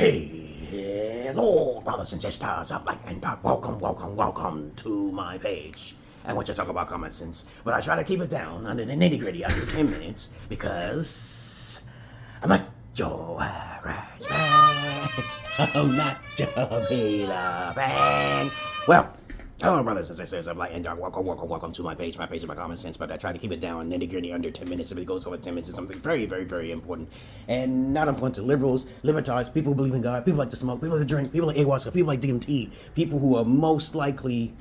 Hello, brothers and sisters of light and dark. Welcome to my page. I want to talk about common sense, but I try to keep it down under the nitty-gritty under 10 minutes because I'm not your average man. I'm not your Peter Pan. Well, hello, brothers and sisters of light and dark. Welcome to my page. My page is my common sense, but I try to keep it down nitty-gritty under 10 minutes. If it goes over 10 minutes, it's something very, very, very important. And not a bunch of liberals, libertarians, people who believe in God, people like to smoke, people like to drink, people like ayahuasca, people like DMT, people who are most likely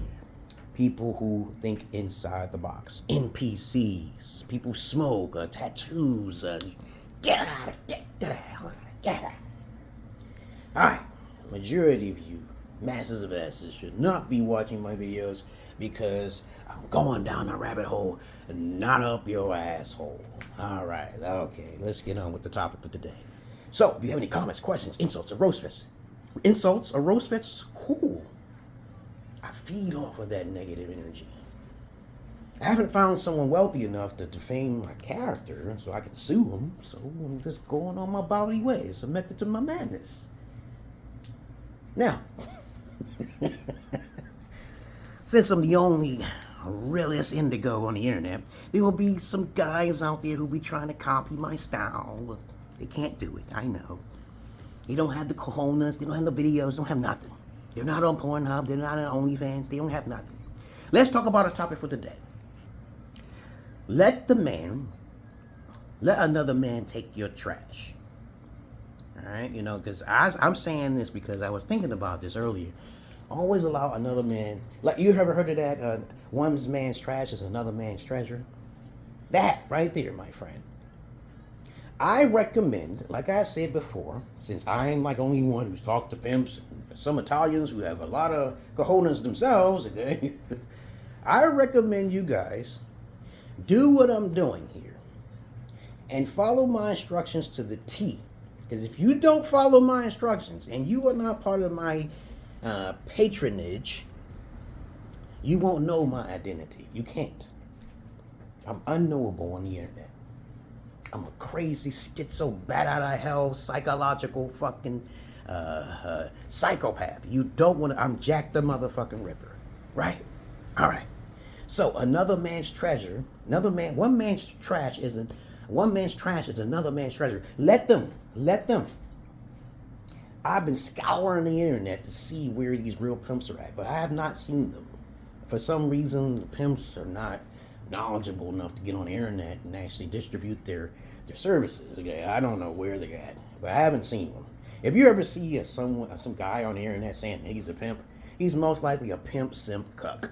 people who think inside the box. NPCs, people who smoke, tattoos, get out. Alright, majority of you, masses of asses, should not be watching my videos because I'm going down a rabbit hole and not up your asshole. Alright, okay, let's get on with the topic for today. So, if you have any comments, questions, insults, or roast fests, cool. I feed off of that negative energy. I haven't found someone wealthy enough to defame my character so I can sue them, so I'm just going on my bodily ways, a method to my madness. Now, since I'm the only realist indigo on the internet, there will be some guys out there who be trying to copy my style. They can't do it, I know. They don't have the cojones, they don't have the videos, they don't have nothing. They're not on Pornhub, they're not on OnlyFans, they don't have nothing. Let's talk about a topic for today. Let another man take your trash. Alright, because I'm saying this because I was thinking about this earlier. Always allow another man, like you ever heard of that, one man's trash is another man's treasure? That right there, my friend. I recommend, like I said before, since I'm like only one who's talked to pimps, some Italians who have a lot of cojones themselves, okay? I recommend you guys do what I'm doing here and follow my instructions to the T. Because if you don't follow my instructions and you are not part of my patronage, you won't know my identity. You can't. I'm unknowable on the internet. I'm a crazy schizo, bat out of hell, psychological fucking psychopath. You don't want to, I'm Jack the motherfucking Ripper. Right? All right. So another man's treasure, one man's trash is another man's treasure. Let them. I've been scouring the internet to see where these real pimps are at, but I have not seen them. For some reason, the pimps are not knowledgeable enough to get on the internet and actually distribute their services. Okay, I don't know where they're at, but I haven't seen them. If you ever see some guy on the internet saying he's a pimp, he's most likely a pimp simp cuck.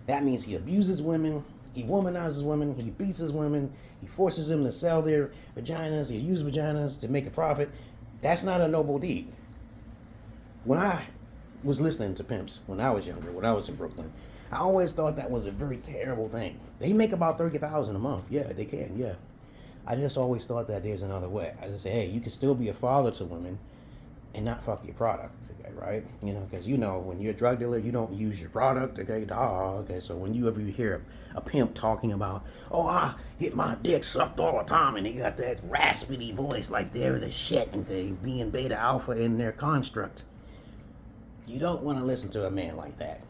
That means he abuses women, he womanizes women, he beats his women, he forces them to sell their vaginas, he uses vaginas to make a profit. That's not a noble deed. When I was listening to pimps, when I was younger, when I was in Brooklyn, I always thought that was a very terrible thing. They make about $30,000 a month. Yeah, they can, yeah. I just always thought that there's another way. I just say, hey, you can still be a father to women and not fuck your product, okay, right? Because when you're a drug dealer, you don't use your product, okay, okay, so when you ever hear a pimp talking about, oh, I get my dick sucked all the time, and they got that raspy voice like they're the shit, and they being beta alpha in their construct, you don't want to listen to a man like that.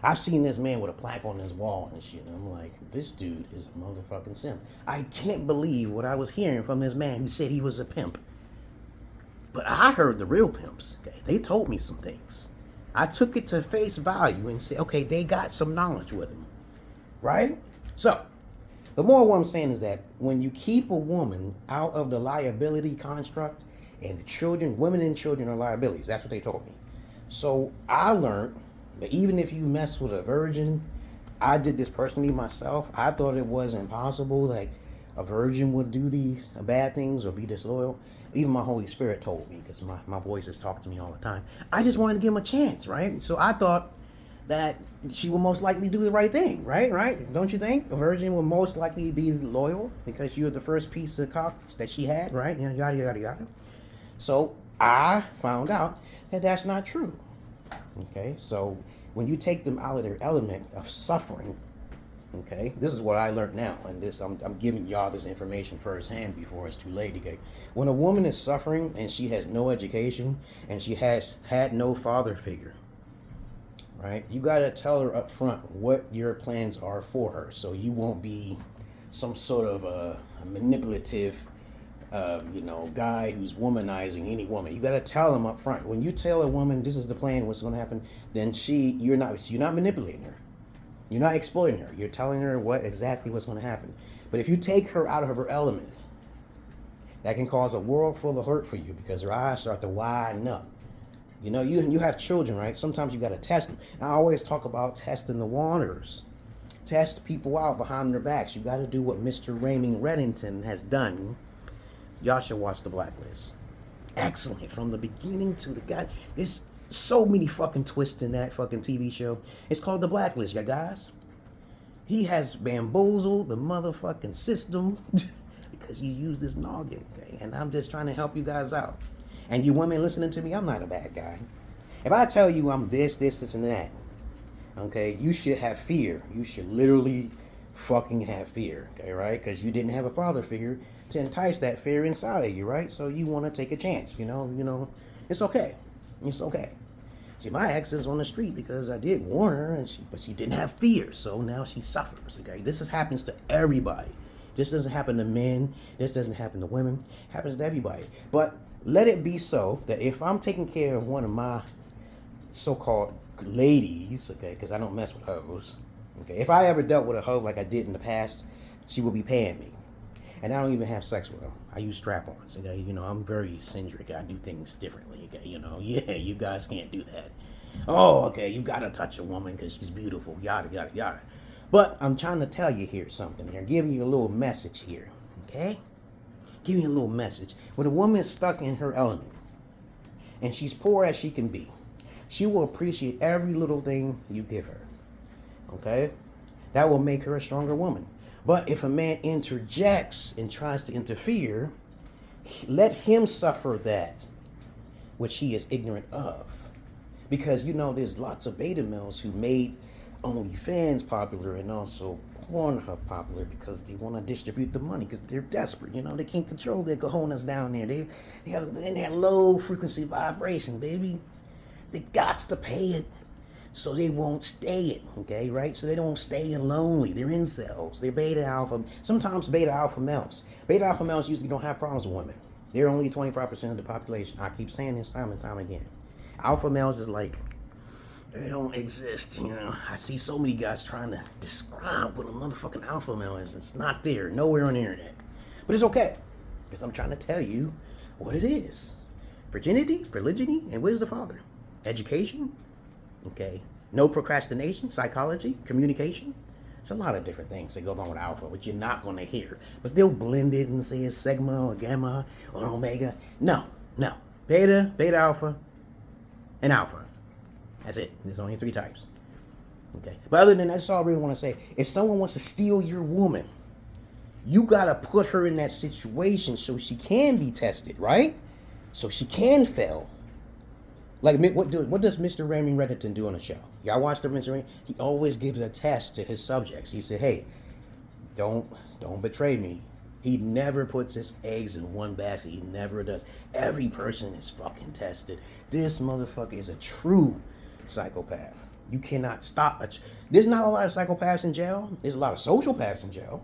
I've seen this man with a plaque on his wall and shit, and I'm like, this dude is a motherfucking simp. I can't believe what I was hearing from this man who said he was a pimp. But I heard the real pimps, okay? They told me some things. I took it to face value and said, okay, they got some knowledge with them, right? So, the more what I'm saying is that when you keep a woman out of the liability construct, and the children, women and children are liabilities, that's what they told me. So, I learned that even if you mess with a virgin, I did this personally myself. I thought it was impossible that a virgin would do these bad things or be disloyal. Even my Holy Spirit told me, because my voices talk to me all the time. I just wanted to give him a chance, right? So I thought that she will most likely do the right thing, right? Don't you think? A virgin will most likely be loyal because you're the first piece of cock that she had, right? Yada. So I found out that that's not true. Okay, so when you take them out of their element of suffering, Okay, this is what I learned now, and this I'm giving y'all this information firsthand before it's too late. Okay, when a woman is suffering and she has no education and she has had no father figure, right? You gotta tell her up front what your plans are for her, so you won't be some sort of a manipulative, guy who's womanizing any woman. You gotta tell them up front. When you tell a woman this is the plan, what's gonna happen, then you're not manipulating her. You're not exploiting her. You're telling her exactly what's going to happen. But if you take her out of her element, that can cause a world full of hurt for you because her eyes start to widen up. You have children, right? Sometimes you got to test them. I always talk about testing the waters. Test people out behind their backs. You got to do what Mr. Raymond Reddington has done. Y'all should watch The Blacklist. Excellent. From the beginning to the guy. This so many fucking twists in that fucking TV show. It's called The Blacklist, you guys. He has bamboozled the motherfucking system because he used his noggin, okay? And I'm just trying to help you guys out. And you women listening to me, I'm not a bad guy. If I tell you I'm this, and that, okay, you should have fear. You should literally fucking have fear, okay, right? Because you didn't have a father figure to entice that fear inside of you, right? So you want to take a chance, it's okay. It's okay. See, my ex is on the street because I did warn her, but she didn't have fear, so now she suffers. Okay, this happens to everybody. This doesn't happen to men. This doesn't happen to women. It happens to everybody. But let it be so that if I'm taking care of one of my so-called ladies, okay, because I don't mess with hoes. Okay, if I ever dealt with a hoe like I did in the past, she will be paying me. And I don't even have sex with them. I use strap-ons, okay? I'm very eccentric. I do things differently, okay? Yeah, you guys can't do that. Oh, okay, you gotta touch a woman because she's beautiful, yada, yada, yada. But I'm trying to tell you here something here, giving you a little message here, okay? Giving you a little message. When a woman is stuck in her element, and she's poor as she can be, she will appreciate every little thing you give her, okay? That will make her a stronger woman. But if a man interjects and tries to interfere, let him suffer that which he is ignorant of. Because, there's lots of beta males who made OnlyFans popular and also Pornhub popular because they want to distribute the money because they're desperate. They can't control their cojones down there. They have that low frequency vibration, baby. They got to pay it. So they won't stay it, okay, right? So they don't stay lonely. They're incels. They're beta alpha. Sometimes beta alpha males. Beta alpha males usually don't have problems with women. They're only 25% of the population. I keep saying this time and time again. Alpha males is like, they don't exist, I see so many guys trying to describe what a motherfucking alpha male is. It's not there, nowhere on the internet. But it's okay, because I'm trying to tell you what it is. Virginity, polygyny, and what is the father? Education. Okay, no procrastination, psychology, communication. It's a lot of different things that go on with alpha, which you're not going to hear. But they'll blend it and say it's sigma or gamma or omega. No. Beta, alpha, and alpha. That's it. There's only 3 types. Okay, but other than that, that's all I really want to say. If someone wants to steal your woman, you got to put her in that situation so she can be tested, right? So she can fail. Like, what does Mr. Raymond Reddington do on the show? Y'all watch the Mr. Raymond? He always gives a test to his subjects. He said, hey, don't betray me. He never puts his eggs in one basket. He never does. Every person is fucking tested. This motherfucker is a true psychopath. You cannot stop. There's not a lot of psychopaths in jail. There's a lot of sociopaths in jail.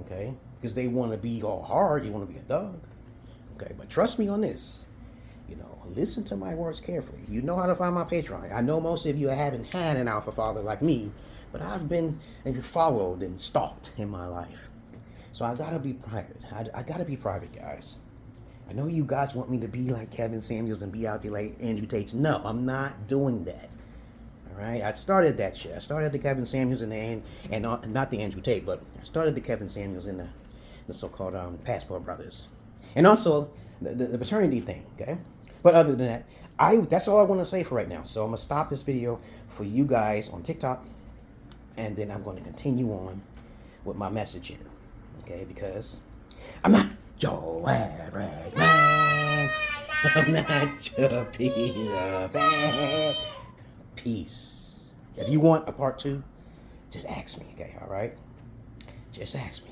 Okay? Because they want to be all hard. They want to be a thug. Okay? But trust me on this. Listen to my words carefully. You know how to find my Patreon. I know most of you haven't had an alpha father like me, but I've been followed and stalked in my life. So I gotta be private. I gotta be private, guys. I know you guys want me to be like Kevin Samuels and be out there like Andrew Tate. No, I'm not doing that. All right? I started that shit. I started the Kevin Samuels and not the Andrew Tate, but I started the Kevin Samuels and the so-called Passport Brothers. And also the paternity thing, okay? But other than that, that's all I want to say for right now. So I'm going to stop this video for you guys on TikTok. And then I'm going to continue on with my message here. Okay? Because I'm not your average man. I'm not your Peter Pan. Peace. If you want a part 2, Just ask me, okay? All right? Just ask me.